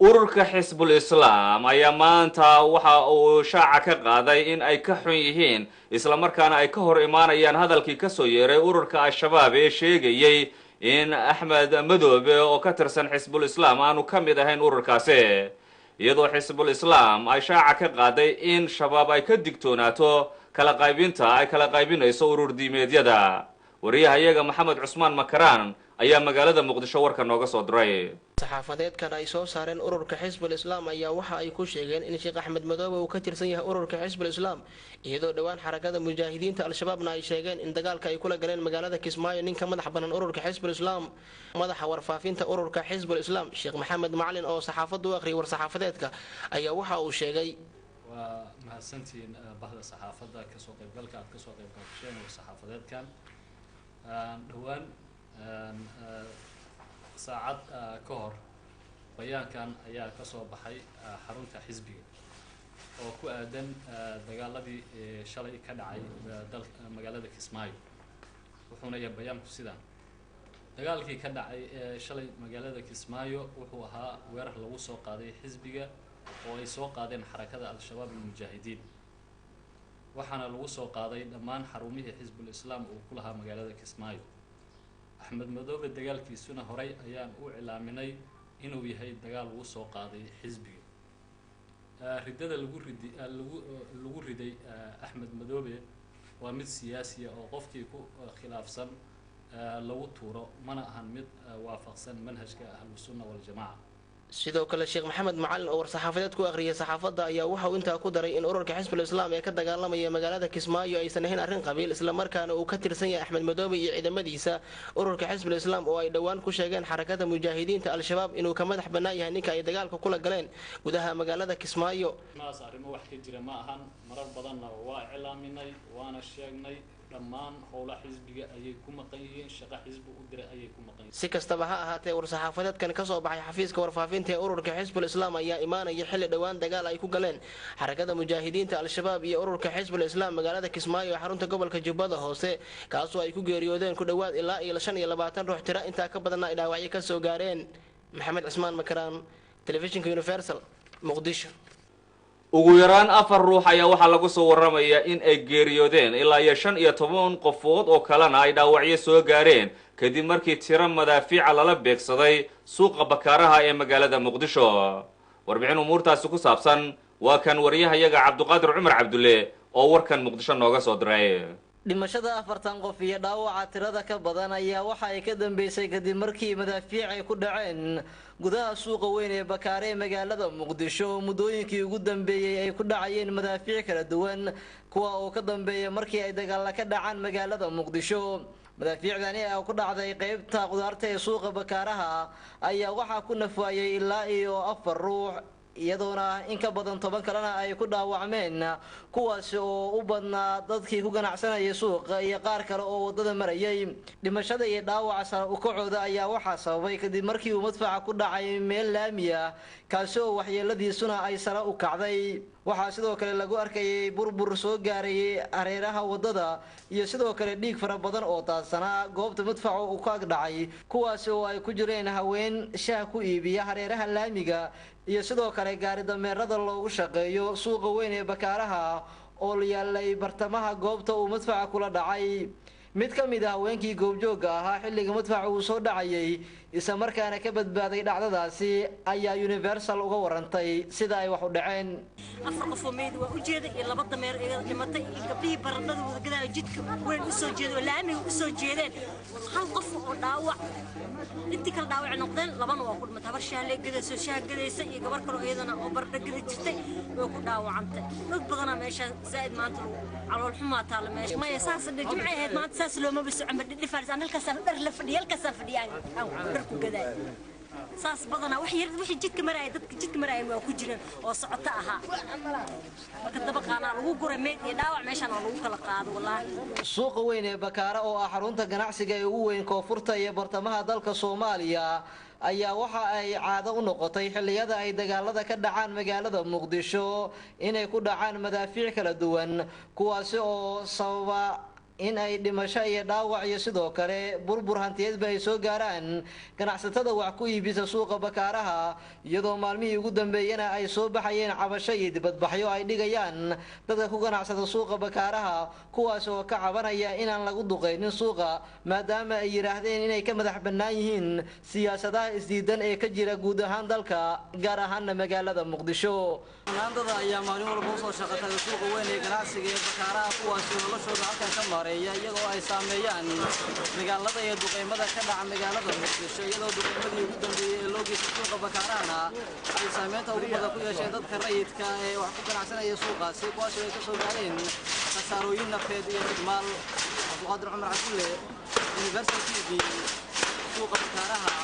ururka xisbul islaam ayaa maanta waxa uu shaaca ka qaaday in ay ka xun yihiin islamarkaana ay ka hor imaanayaan hadalkii kasoo yeeray ururka al-shabaab ee sheegayay in axmed madoobe oo ka tirsan xisbul islaam aanu ka mid ahayn ururkaasi iyadoo xisbul islaam ay shaaca ka qaaday in shabaab ay ka digtoonaato kala qaybinta ay kala qaybinayso urur diimeedyada wariyahayaga maxamed cusmaan makaraan ayaa magaalada muqdisho warka nooga soo diray. saxaafadeedkan ay soo saareen ururka xisbul islaam ayaa waxa ay ku sheegeen in sheekh axmed madoobe uu ka tirsan yahay ururka xisbul islaam iyadoo dhowaan xarakada mujaahidiinta al-shabaabna ay sheegeen in dagaalka ay kula galeen magaalada kismaayo ninka madax banaan ururka xisbul islaam madaxa warfaafinta ururka xisbul islaam sheekh maxamed macalin oo saxaafadu u akhriyay war-saxaafadeedka ayaa waxa uu sheegay waa mahadsantiin bahda saxaafada kasoo qaybgalka aad kasoo qaybgasheen war-saxaafadeedkan dhowaan saacad ka hor bayaankan ayaa ka soo baxay xarunta xisbiga oo ku aadan dagaaladii shalay ka dhacay magaalada Kismaayo wuxuuna yahay bayaanku sidaan dagaalkii ka dhacay shalay magaalada Kismaayo wuxuu ahaa weerar lagu soo qaaday xisbiga oo ay soo qaadeen xarakada al-shabaab al-mujaahidiin waxaana lagu soo qaaday dhammaan xarumihii xisbul islaam oo ku lahaa magaalada Kismaayo axmed madoobe dagaalkiisuna horay ayaan u cilaaminay inuu yahay dagaal lagu soo qaaday xisbiga ridada lagu riday axmed madoobe waa mid siyaasi ah oo qofkii ku khilaafsan lagu tuuro mana ahan mid waafaqsan manhajka ahlus sunna wal jamaa sidoo kale sheekh maxamed macalin oo war-saxaafadeed ku akhriyay saxaafadda ayaa waxa uu intaa ku daray in ururka xisbul islaam ee ka dagaalamaya magaalada Kismaayo aysan ahayn arrin qabiil isla markaana uu ka tirsan yahay axmed madoobe iyo ciidamadiisa ururka xisbul islaam oo ay dhowaan ku sheegeen xarakada mujaahidiinta al-shabaab inuu ka madax bannaan yahay ninka ay dagaalka kula galeen gudaha magaalada Kismaayo maas arrimo wax ka jira ma ahan marar badanna waa cilaaminay waana sheegnay dhammaan howla xisbiga ayay ku maqan yihiin shaqo xisbi u diray ayay ku maqan yihiin si kastaba ha ahaatee war-saxaafadeedkan ka soo baxay xafiiska warfaafinta ee ururka xisbul islaam ayaa imaanaya xilli dhowaan dagaal ay ku galeen xarakada mujaahidiinta al-shabaab iyo ururka xisbul islaam magaalada Kismaayo ee xarunta gobolka Jubbada Hoose kaasoo ay ku geeriyoodeen ku dhawaad ilaa 25 ruux tira intaa ka badanna ay dhaawacyo ka soo gaareen maxamed cismaan makaraan telefishinka universal muqdisho ugu yaraan 4 ruux ayaa waxaa lagu soo waramayaa in ay geeriyoodeen ilaa 15 qofood oo kalena ay dhaawacyo soo gaareen kadib markii tiro madaafiica lala beegsaday suuqa bakaaraha ee magaalada muqdisho warbixin umuurtaasi ku saabsan waa kan wariyahayaga cabduqaadir cumar cabdulle oo warkan muqdisho nooga soo diray dhimashada 40 qof iyo dhaawaca tirada ka badan ayaa waxa ay ka dambeysay kadib markii madaafiic ay ku dhaceen gudaha suuqa weyn ee bakaare ee magaalada muqdisho muddooyinkii ugu dambeeyay ay ku dhacayeen madaafiic kala duwan kuwa oo ka dambeeyay markii ay dagaal ka dhacaan magaalada muqdisho madaafiicdani oo ku dhacday qaybta qudaarta ee suuqa bakaaraha ayaa waxa ku nafwaayay ilaa iyo 4 ruux iyadoona in ka badan 10 kalena ay ku dhaawacmeen kuwaas oo u badnaa dadkii ku ganacsanayay suuqa iyo qaar kale oo wadada marayay dhimashada iyo dhaawaca u kacooda ayaa waxa sababay kadib markii uu madfaca ku dhacay meel laami ah kaas oo waxyeeladiisuna ay sare u kacday waxaa sidoo kale lagu arkayay burbur soo gaaray hareeraha wadada iyo sidoo kale dhiig fara badan oo daadsanaa goobta madfaca uu ka dhacay kuwaas oo ay ku jireen haween shaah ku iibiya hareeraha laamiga iyo sidoo kale gaari dameerada loogu shaqeeyo suuqa weyn ee bakaaraha oo yaalay bartamaha goobta uu madfaca kula dhacay mid ka mid ah haweenkii goobjooga ahaa xilliga madfaca uu soo dhacayay isla markaana ka badbaaday dhacdadaasi ayaa universal uga warantay sida ay wax u dhaceen 4 qof oo meed waa u jeeday iyo 2 dameer ee dhimatay iyo gabdhihii baradhadooda gadaal jidka weyn u soo jeeday laamiga u soo jeedeen hal qof oo dhaawac intii kala dhaawac noqdeen labana waa ku dhimatay habar shaale gadayso shaah gadaysa iyo gabar kale iyadana oo baradho gadi jirtay way ku dhaawacantay dad badan meesha zaid maanta calool xumaa taala meesha ma yasaas jimcay ahayd maanta saas looma biso camba dhifaaris aan halkaas dhar la fadhiyay halkaas fadhiyaan saas badana wixii jidka maray dadka jidka maray waa ku jireen oo socoto aha marka dabaqana lagu guray meed iyo dhaawac meeshan lagu kala qaado wallahi suuqa weyn ee bakaara oo ah xarunta ganacsiga ee ugu weyn koonfurta iyo bartamaha dalka Soomaaliya ayaa waxa ay caado u noqotay xilliyada ay dagaalada ka dhacaan magaalada muqdisho inay ku dhacaan madaafiic kala duwan kuwaas oo sababa in ay dhimasho iyo dhaawac iyo sidoo kale burbur hantiyeedba ay soo gaaraan ganacsatada wax ku iibisa suuqa bakaaraha iyadoo maalmihii ugu dambeeyana ay soo baxayeen cabasho iyo dibadbaxyo ay dhigayaan dadka ku ganacsada suuqa bakaaraha kuwaas oo ka cabanaya inaan lagu duqeynin suuqa maadaama ay yidhaahdeen inay ka madax bannaan yihiin siyaasadaha isdiidan ee ka jira guud ahaan dalka gaar ahaana magaalada muqdisho. Dada ayaa maalin walba usoo shaqataga suuqa weyn ee ganacsiga ee bakaaraha kuwaas oo noloshooda halkan ka maareeya iyagoo ay saameeyaan dagaalada iyo duqeymada ka dhaca magaalada muqdisho iyadoo duqeymadii ugu dambeeyey ee loo geystay suuqa bakaarahana ay saameynta ugu badan ku yeesheen dadka rayidka ee wax ku ganacsanaya suuqaasi kuwaas oo ay ka soo gaareen khasaarooyin nafeed iyo xidmaal. Cabduqaadir Cumar Cabdulle, Universal TV, suuqa bakaaraha.